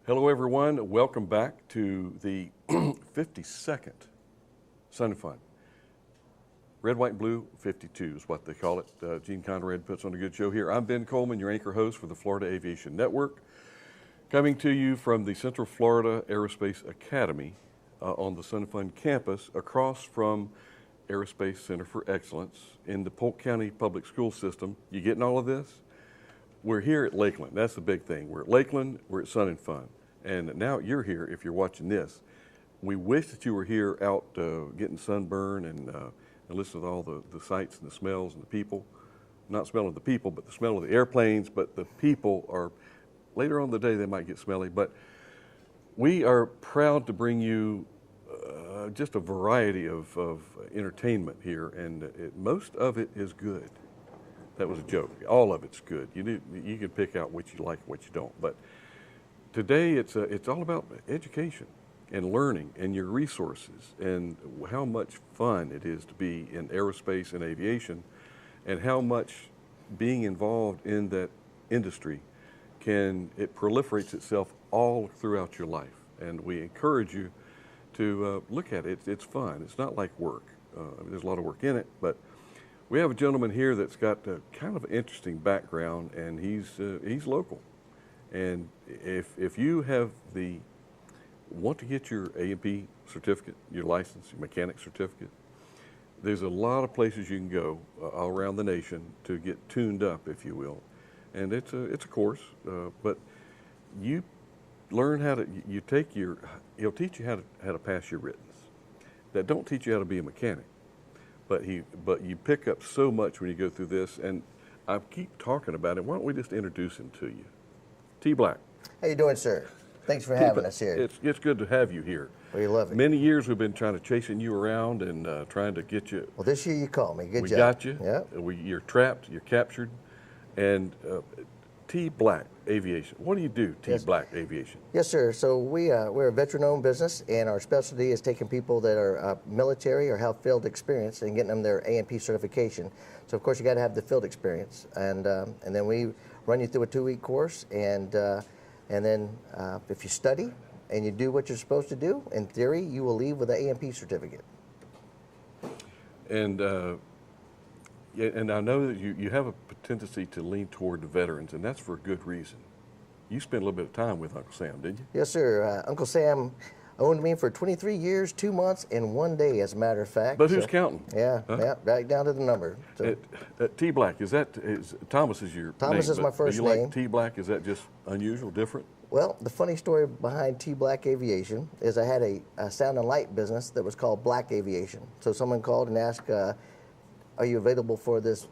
Hello everyone, welcome back to the 52nd Sun and Fun. Red, white, and blue 52 is what they call it. Gene Conrad puts on a good show here. I'm Ben Coleman, your anchor host for the Florida Aviation Network, coming to you from the Central Florida Aerospace Academy on the Sun and Fun campus across from Aerospace Center for Excellence in the Polk County Public School System. You getting all of this? We're here at Lakeland. That's the big thing. We're at Lakeland, we're at Sun and Fun. And now you're here if you're watching this. We wish that you were here out getting sunburn and listen to all the sights and the smells and the people. Not smelling the people, but the smell of the airplanes. But the people are, later on in the day, they might get smelly. But we are proud to bring you just a variety of entertainment here. And most of it is good. That was a joke. All of it's good. You can pick out what you like and what you don't. But today it's all about education and learning and your resources and how much fun it is to be in aerospace and aviation and how much being involved in that industry it proliferates itself all throughout your life. And we encourage you to look at it. It's fun. It's not like work. There's a lot of work in it, but we have a gentleman here that's got kind of an interesting background, and he's local. And if you want to get your A&P certificate, your license, your mechanic certificate, there's a lot of places you can go all around the nation to get tuned up, if you will. And it's a course, but you learn he'll teach you how to pass your writtens. That don't teach you how to be a mechanic. But you pick up so much when you go through this, and I keep talking about it. Why don't we just introduce him to you? T Black. How you doing, sir? Thanks for having us here. It's good to have you here. We love it. Many years we've been trying to chasing you around and trying to get you. Well, this year you called me. Good job. We got you. Yeah. You're trapped. You're captured. And T Black Aviation. What do you do, T Black Aviation? Yes, sir. So we're a veteran-owned business, and our specialty is taking people that are military or have field experience and getting them their A&P certification. So of course you got to have the field experience, and then we run you through a 2-week course, and then if you study and you do what you're supposed to do, in theory, you will leave with an A&P certificate. And I know that you have a tendency to lean toward the veterans, and that's for a good reason. You spent a little bit of time with Uncle Sam, didn't you? Yes, sir. Uncle Sam owned me for 23 years, 2 months, and 1 day, as a matter of fact. But who's counting? Yeah, yeah, right down to the number. So, T Black, Thomas is your Thomas name, is my first name. You like T Black? Is that just unusual, different? Well, the funny story behind T Black Aviation is I had a sound and light business that was called Black Aviation. So someone called and asked, "Are you available for this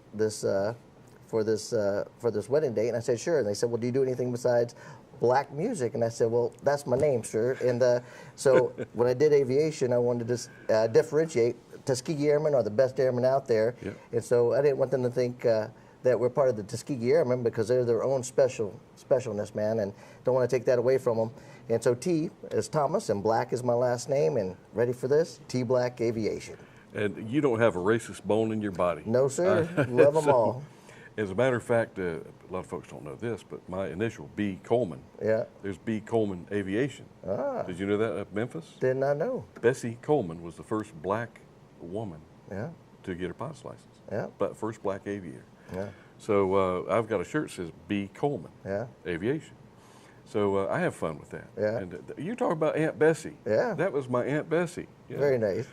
wedding date?" And I said, "Sure." And they said, "Well, do you do anything besides black music?" And I said, "Well, that's my name, sir." And so when I did aviation, I wanted to differentiate. Tuskegee Airmen are the best airmen out there. Yep. And so I didn't want them to think that we're part of the Tuskegee Airmen, because they're their own specialness, man, and don't want to take that away from them. And so T is Thomas, and Black is my last name, and ready for this? T Black Aviation. And you don't have a racist bone in your body. No, sir. Love them all. As a matter of fact, a lot of folks don't know this, but my initial, B. Coleman. Yeah. There's B. Coleman Aviation. Ah. Did you know that at Memphis? Did not know. Bessie Coleman was the first black woman to get her pilot's license. Yeah. But first black aviator. Yeah. So I've got a shirt that says B. Coleman Aviation. So I have fun with that. Yeah. And you talk about Aunt Bessie. Yeah. That was my Aunt Bessie. Yeah. Very nice.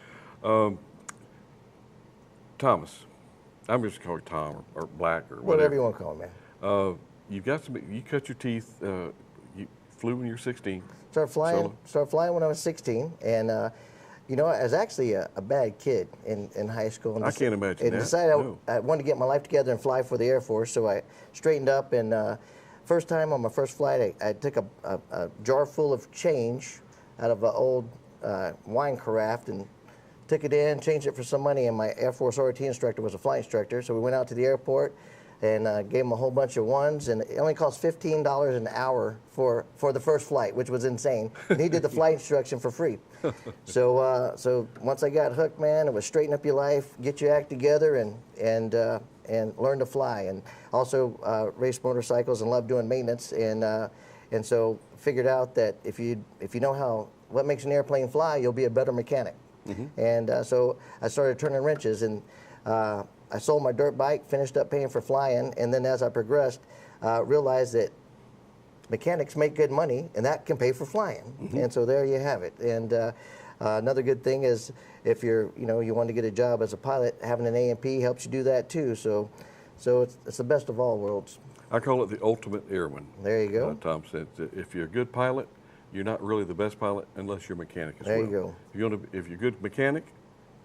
Thomas, I'm just going to call you Tom or Black or whatever you want to call me. You cut your teeth. You flew when you were 16. Started flying when I was 16, and you know, I was actually a bad kid in high school. And I can't imagine that. And decided I wanted to get my life together and fly for the Air Force, so I straightened up. And first time on my first flight, I took a jar full of change out of an old wine carafe and took it in, changed it for some money, and my Air Force ROT instructor was a flight instructor, so we went out to the airport and gave him a whole bunch of ones, and it only cost $15 an hour for the first flight, which was insane. And he did the flight instruction for free. So once I got hooked, man, it was straighten up your life, get your act together, and learn to fly, and also race motorcycles and love doing maintenance. And and so figured out that if you know what makes an airplane fly, you'll be a better mechanic. And so I started turning wrenches, and I sold my dirt bike, finished up paying for flying, and then as I progressed, realized that mechanics make good money, and that can pay for flying. And so there you have it. And another good thing is if you want to get a job as a pilot, having an A&P helps you do that too. So it's the best of all worlds. I call it the ultimate airman. There you go. Tom said, if you're a good pilot, you're not really the best pilot unless you're a mechanic as well. There you go. If you're a good mechanic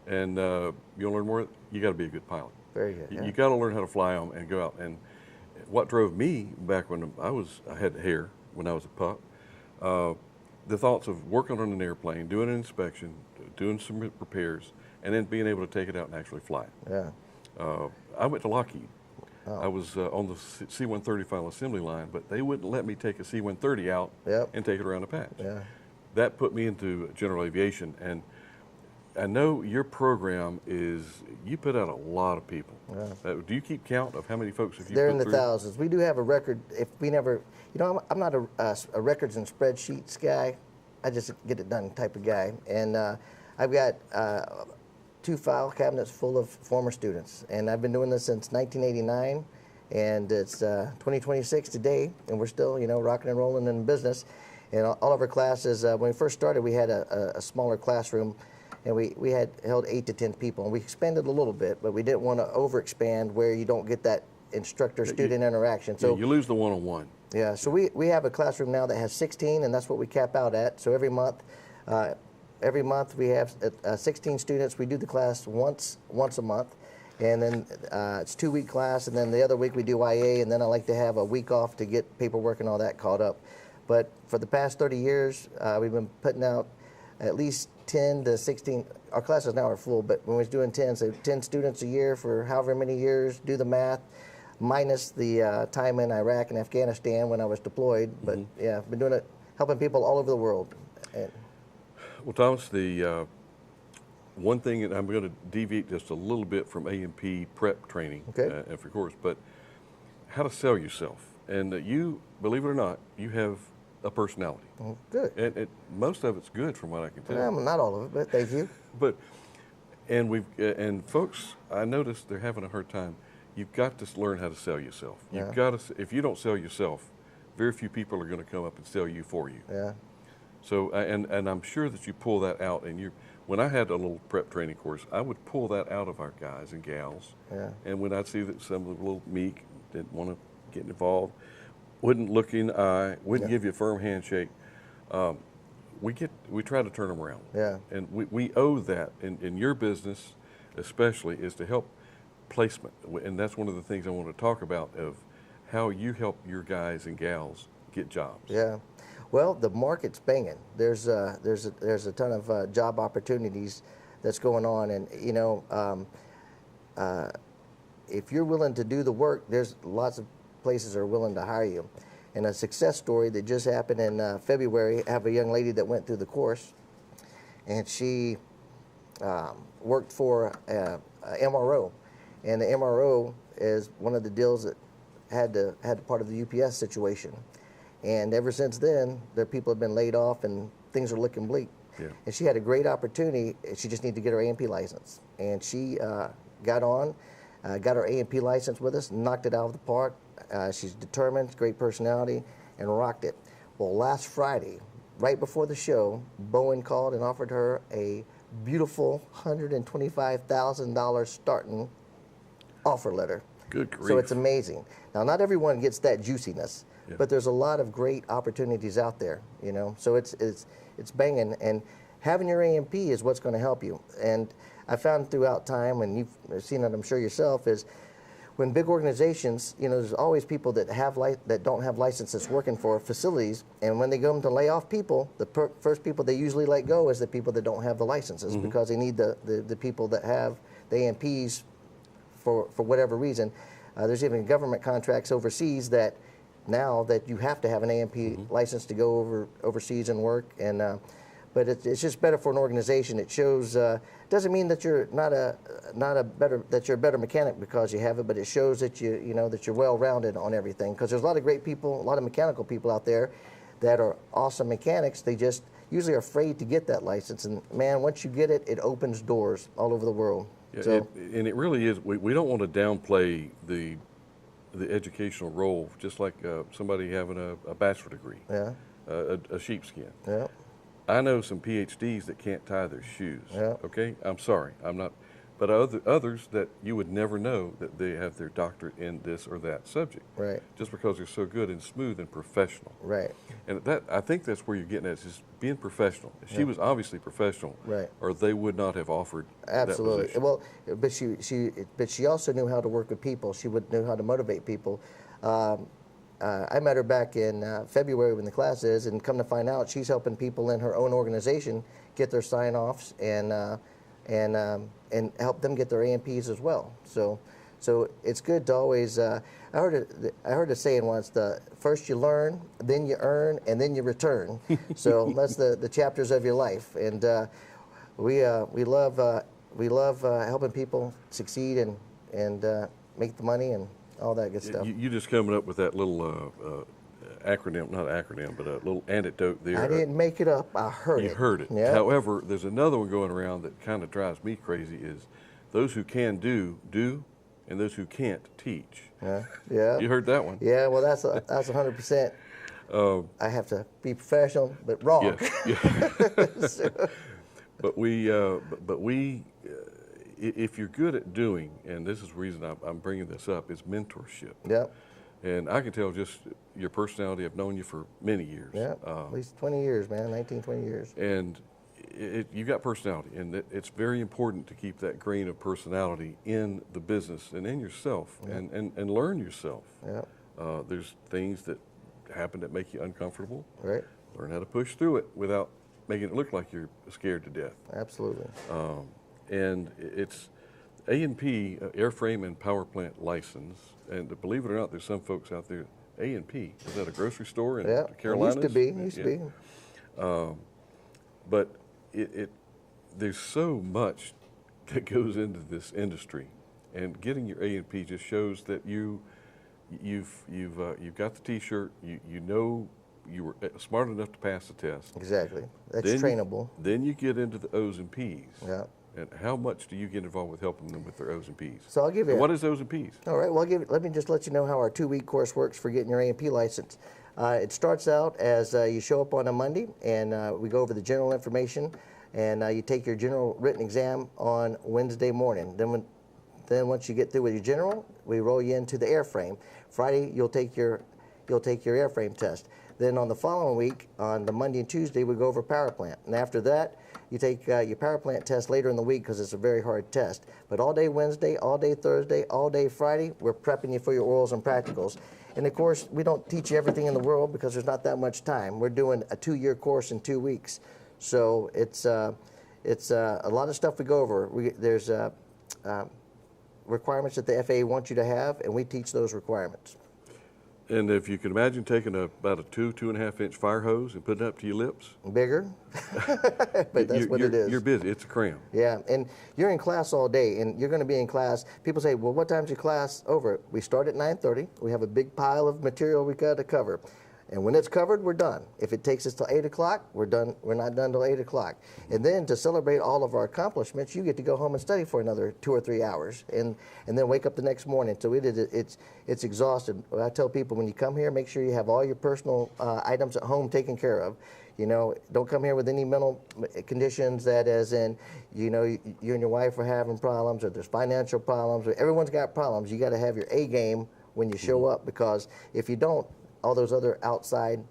and you want to learn more, you got to be a good pilot. Very good. You got to learn how to fly them and go out. And what drove me back when I had hair when I was a pup, the thoughts of working on an airplane, doing an inspection, doing some repairs, and then being able to take it out and actually fly it. Yeah. I went to Lockheed. I was on the C-130 final assembly line, but they wouldn't let me take a C-130 out and take it around the patch. Yeah. That put me into general aviation, and I know your program you put out a lot of people. Yeah. Do you keep count of how many folks have you They're put in the through? thousands. We do have a record. If we never, I'm not a records and spreadsheets guy. I just get it done type of guy. And I've got 2 file cabinets full of former students, and I've been doing this since 1989, and it's 2026 today, and we're still, rocking and rolling in business. And all of our classes, when we first started, we had a smaller classroom, and we had held 8 to 10 people, and we expanded a little bit, but we didn't want to overexpand where you don't get that instructor-student interaction. So you lose the one-on-one. Yeah, so we have a classroom now that has 16, and that's what we cap out at. So every month we have 16 students. We do the class once a month, and then it's 2-week class, and then the other week we do IA, and then I like to have a week off to get paperwork and all that caught up. But for the past 30 years, we've been putting out at least 10 to 16. Our classes now are full, but when we was doing 10, so 10 students a year for however many years, do the math, minus the time in Iraq and Afghanistan when I was deployed. But yeah, I've been doing it, helping people all over the world. And well, Thomas, the one thing, and I'm going to deviate just a little bit from A&P prep training for course, but how to sell yourself. And you, believe it or not, you have a personality. Well, good. And most of it's good from what I can tell. Not all of it, but thank you. And folks, I noticed they're having a hard time. You've got to learn how to sell yourself. You've got to. If you don't sell yourself, very few people are going to come up and sell you for you. Yeah. So, and I'm sure that you pull that out. And when I had a little prep training course, I would pull that out of our guys and gals. Yeah. And when I'd see that some of the little meek didn't want to get involved, wouldn't look in the eye, wouldn't give you a firm handshake, we try to turn them around. Yeah. And we owe that in your business, especially, is to help placement. And that's one of the things I want to talk about, of how you help your guys and gals get jobs. Yeah. Well, the market's banging. There's a ton of job opportunities that's going on, and if you're willing to do the work, there's lots of places that are willing to hire you. And a success story that just happened in February, I have a young lady that went through the course, and she worked for a MRO, and the MRO is one of the deals that had part of the UPS situation. And ever since then, their people have been laid off, and things are looking bleak. Yeah. And she had a great opportunity. She just needed to get her A&P license. And she got her A&P license with us, knocked it out of the park. She's determined, great personality, and rocked it. Well, last Friday, right before the show, Boeing called and offered her a beautiful $125,000 starting offer letter. Good grief. So it's amazing. Now, not everyone gets that juiciness, but there's a lot of great opportunities out there, So it's banging, and having your A&P is what's going to help you. And I found throughout time, and you've seen it, I'm sure yourself, is when big organizations, there's always people that that don't have licenses working for facilities, and when they go to lay off people, the first people they usually let go is the people that don't have the licenses, because they need the people that have the A&Ps for whatever reason. There's even government contracts overseas that now that you have to have an A&P license to go overseas and work, and but it's just better for an organization. It shows. Doesn't mean that you're that you're a better mechanic because you have it, but it shows that that you're well-rounded on everything. Because there's a lot of great people, a lot of mechanical people out there that are awesome mechanics. They just usually are afraid to get that license. And man, once you get it, it opens doors all over the world. Yeah, So, and it really is. We don't want to downplay the educational role, just like somebody having a bachelor degree, yeah, a sheepskin. yeah, I know some PhDs that can't tie their shoes. Yeah. Okay, I'm sorry, I'm not. But others that you would never know that they have their doctorate in this or that subject, right, just because they're so good and smooth and professional. right, And I think that's where you're getting at, is just being professional. She was obviously professional, right. or they would not have offered Absolutely. that position. Well, but she also knew how to work with people. She knew how to motivate people. I met her back in February when the class is, and come to find out, she's helping people in her own organization get their sign-offs and help them get their AMPs as well. So it's good to always. I heard a saying once: the first you learn, then you earn, and then you return. So that's the chapters of your life, and we love helping people succeed and make the money and all that good stuff. You just coming up with that little acronym, not acronym, but a little anecdote there. I didn't make it up. I heard it. You heard it. Yeah. However, there's another one going around that kind of drives me crazy, is those who can do, and those who can't teach. Yeah. Yeah. You heard that one? Yeah. Well, that's 100%. I have to be professional, but wrong. Yes. But we, if you're good at doing, and this is the reason I'm bringing this up, is mentorship. Yep. And I can tell just your personality. I've known you for many years. Yeah. At least 20 years, man. 19, 20 years. And you got personality, and it's very important to keep that grain of personality in the business and in yourself, and learn yourself. Yeah. There's things that happen that make you uncomfortable. Right. Learn how to push through it without making it look like you're scared to death. Absolutely. And it's A&P, airframe and power plant license. And believe it or not, there's some folks out there. A&P, is that a grocery store in the Carolinas? Used to be. But there's so much that goes into this industry, and getting your A&P just shows that you've got the T-shirt. You know you were smart enough to pass the test. Exactly. That's Then trainable. Then you get into the O's and P's. Yeah. And how much do you get involved with helping them with their O's and P's? So I'll give you. And what is O's and P's? All right. Well, let me just let you know how our 2-week course works for getting your A&P license. It starts out as you show up on a Monday, and we go over the general information, and you take your general written exam on Wednesday morning. Then once you get through with your general, we roll you into the airframe. Friday, you'll take your airframe test. Then on the following week, on the Monday and Tuesday, we go over power plant. And after that, you take your power plant test later in the week because it's a very hard test. But all day Wednesday, all day Thursday, all day Friday, we're prepping you for your orals and practicals. And of course, we don't teach you everything in the world because there's not that much time. We're doing a 2-year course in 2 weeks. So it's a lot of stuff we go over. There's requirements that the FAA wants you to have, and we teach those requirements. And if you can imagine taking about a 2.5 inch fire hose and putting it up to your lips. Bigger, but that's what it is. You're busy, it's a cram. Yeah, and you're in class all day, and you're going to be in class. People say, well, what time's your class over? We start at 9:30. We have a big pile of material we got to cover. And when it's covered, we're done. If it takes us till 8 o'clock, we're done. We're not done till 8 o'clock. And then to celebrate all of our accomplishments, you get to go home and study for another 2 or 3 hours, and then wake up the next morning. So it's exhausted. I tell people, when you come here, make sure you have all your personal items at home taken care of. You know, don't come here with any mental conditions that, as in, you know, you and your wife are having problems, or there's financial problems, or everyone's got problems. You got to have your A game when you show up, because if you don't, all those other outside,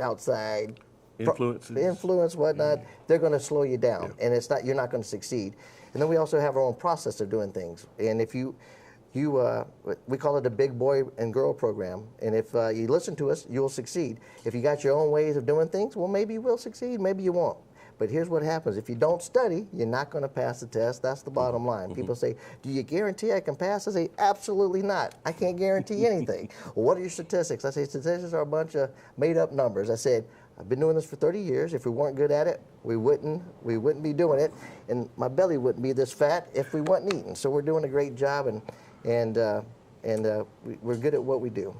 outside influence, whatnot, they're going to slow you down, and you're not going to succeed. And then we also have our own process of doing things. And if we call it a big boy and girl program. And if you listen to us, you'll succeed. If you got your own ways of doing things, well, maybe you will succeed, maybe you won't. But here's what happens. If you don't study, you're not going to pass the test. That's the bottom line. People say, do you guarantee I can pass? I say, absolutely not. I can't guarantee anything. Well, what are your statistics? I say, statistics are a bunch of made-up numbers. I said, I've been doing this for 30 years. If we weren't good at it, we wouldn't be doing it. And my belly wouldn't be this fat if we weren't eating. So we're doing a great job, and we're good at what we do.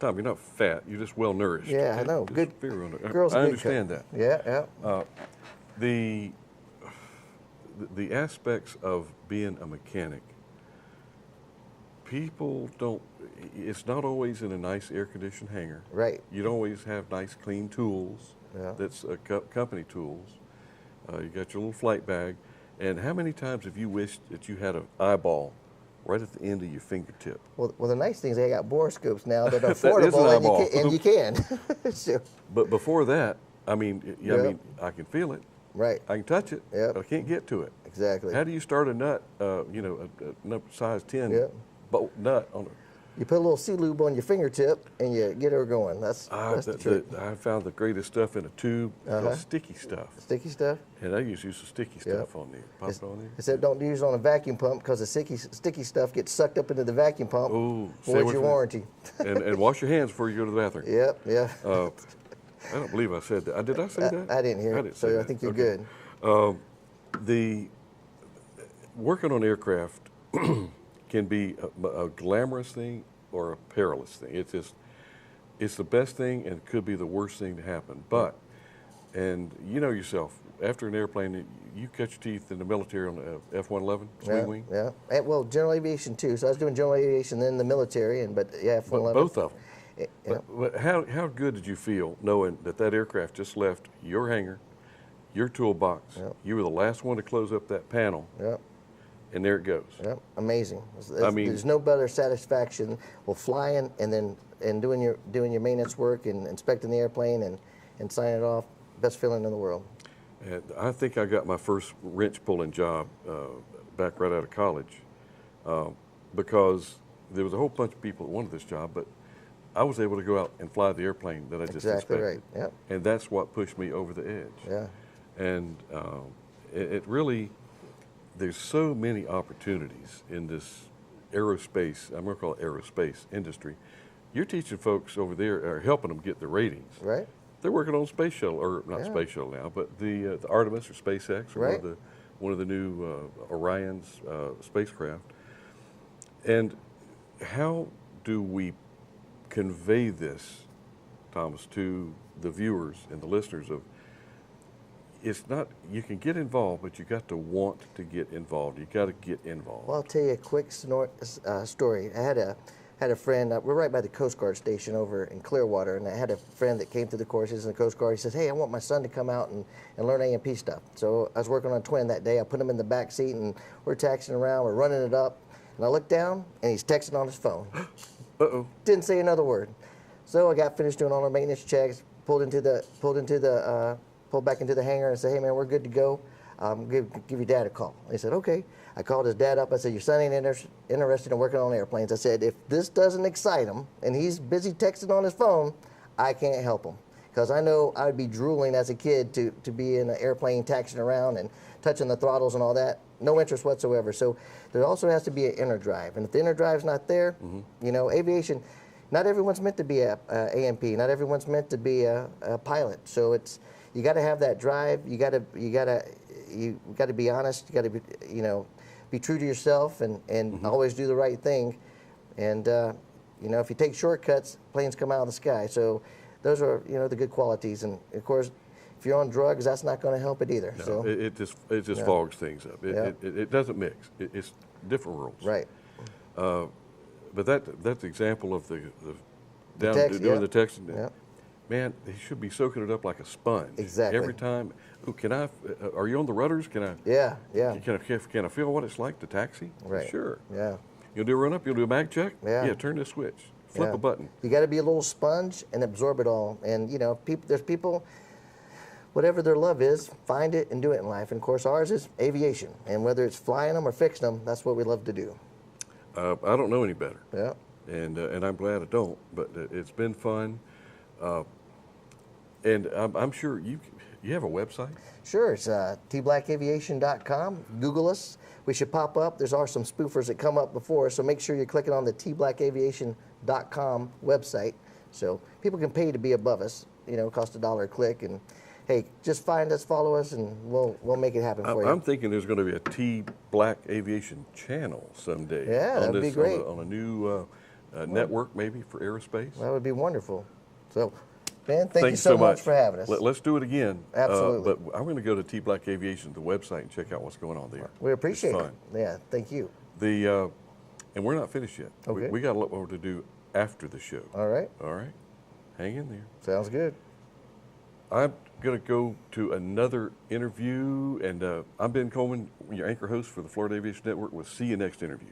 Tom, you're not fat. You're just well nourished. Yeah, I know. Just Good. very well nourished. Girls, I good understand cook. that. Yeah, yeah. The aspects of being a mechanic, people don't, it's not always in a nice air-conditioned hangar. Right. You don't always have nice, clean tools. Yeah. That's company tools. You got your little flight bag. And how many times have you wished that you had an eyeball right at the end of your fingertip? Well, the nice thing is they got borescopes now that are That is an affordable, eyeball. and you can. So, But before that, I mean, I Yep. mean, I can feel it. right. I can touch it, Yep. but I can't get to it. Exactly. How do you start a nut, a nut size 10 Yep. nut on it? You put a little sea lube on your fingertip and you get her going. That's the trick. I found the greatest stuff in a tube, called sticky stuff. Sticky stuff. And I used to use the sticky stuff on there. Pop it on there. Except don't use it on a vacuum pump because the sticky stuff gets sucked up into the vacuum pump. Ooh, voids your warranty. and wash your hands before you go to the bathroom. Yep, yeah. I don't believe I said that. Did I say that? I didn't hear it, so say I that. think you're Okay. good. The working on aircraft can be a glamorous thing or a perilous thing. It's the best thing and it could be the worst thing to happen. But, and you know yourself, after an airplane, you cut your teeth in the military on the F-111 swing wing. Yeah. And, well, general aviation too. So I was doing general aviation, then the military, but yeah, F-111. Both of them. Yeah. But how good did you feel knowing that aircraft just left your hangar, your toolbox, you were the last one to close up that panel, Yep. and there it goes. Yep. Amazing. I mean- there's no better satisfaction well flying and doing your maintenance work and inspecting the airplane and signing it off. Best feeling in the world. And I think I got my first wrench pulling job back right out of college because there was a whole bunch of people that wanted this job, but I was able to go out and fly the airplane that I just Exactly inspected. right. Yep. And that's what pushed me over the edge. Yeah. And it really, there's so many opportunities in this aerospace, I'm going to call it aerospace industry. You're teaching folks over there, or helping them get their ratings. Right. They're working on space shuttle, or not space shuttle now, but the Artemis or SpaceX, or Right. one of the new Orion's spacecraft. And how do we convey this, Thomas, to the viewers and the listeners of, it's not, you can get involved, but you got to want to get involved. You got to get involved. Well, I'll tell you a quick story. I had a friend, we're right by the Coast Guard station over in Clearwater, and I had a friend that came through the courses in the Coast Guard. He says, hey, I want my son to come out and learn A&P stuff. So I was working on a twin that day. I put him in the back seat, and we're taxiing around, we're running it up, and I look down, and he's texting on his phone. Uh-oh. Didn't say another word. So I got finished doing all our maintenance checks, pulled back into the hangar and said, hey man, we're good to go. Give your dad a call. He said, okay. I called his dad up. I said, your son ain't interested in working on airplanes. I said, if this doesn't excite him and he's busy texting on his phone, I can't help him. Because I know I'd be drooling as a kid to be in an airplane taxiing around and touching the throttles and all that. No interest whatsoever. So there also has to be an inner drive. And if the inner drive's not there, you know, aviation, not everyone's meant to be a A&P. Not everyone's meant to be a pilot. So it's, you got to have that drive. You got to be honest. You got to be, you know, be true to yourself and always do the right thing. And you know, if you take shortcuts, planes come out of the sky. So those are, you know, the good qualities. And of course, if you're on drugs, that's not going to help it either. No, so it just fogs things up. It doesn't mix. It's different rules. right. But that's the example of the down text, doing yeah. the texting. Yeah. Man, he should be soaking it up like a sponge. Exactly. Every time. Oh, can I? Are you on the rudders? Can I? Yeah, yeah. Can I feel what it's like to taxi? Right. Sure. Yeah. You'll do a run up. You'll do a mag check. Yeah. Yeah. Turn this switch. Flip Yeah. a button. You got to be a little sponge and absorb it all. And you know, there's people, whatever their love is, find it and do it in life. And of course, ours is aviation. And whether it's flying them or fixing them, that's what we love to do. I don't know any better. Yeah. And I'm glad I don't. But it's been fun. And I'm sure you have a website. Sure, it's tblackaviation.com. Google us. We should pop up. There's also some spoofers that come up before, so make sure you're clicking on the tblackaviation.com website. So people can pay to be above us. You know, it costs $1 a click. And hey, just find us, follow us, and we'll make it happen for you. I'm thinking there's going to be a T Black Aviation channel someday. Yeah, that'd be great. On a new network maybe for aerospace. That would be wonderful. So, Ben, thank you so much for having us. Let's do it again. Absolutely. But I'm going to go to T Black Aviation, the website, and check out what's going on there. We appreciate It's it. fun. Yeah, thank you. And we're not finished yet. Okay. We got a lot more to do after the show. All right. All right. Hang in there. Sounds good. I'm going to go to another interview, and I'm Ben Coleman, your anchor host for the Florida Aviation Network. We'll see you next interview.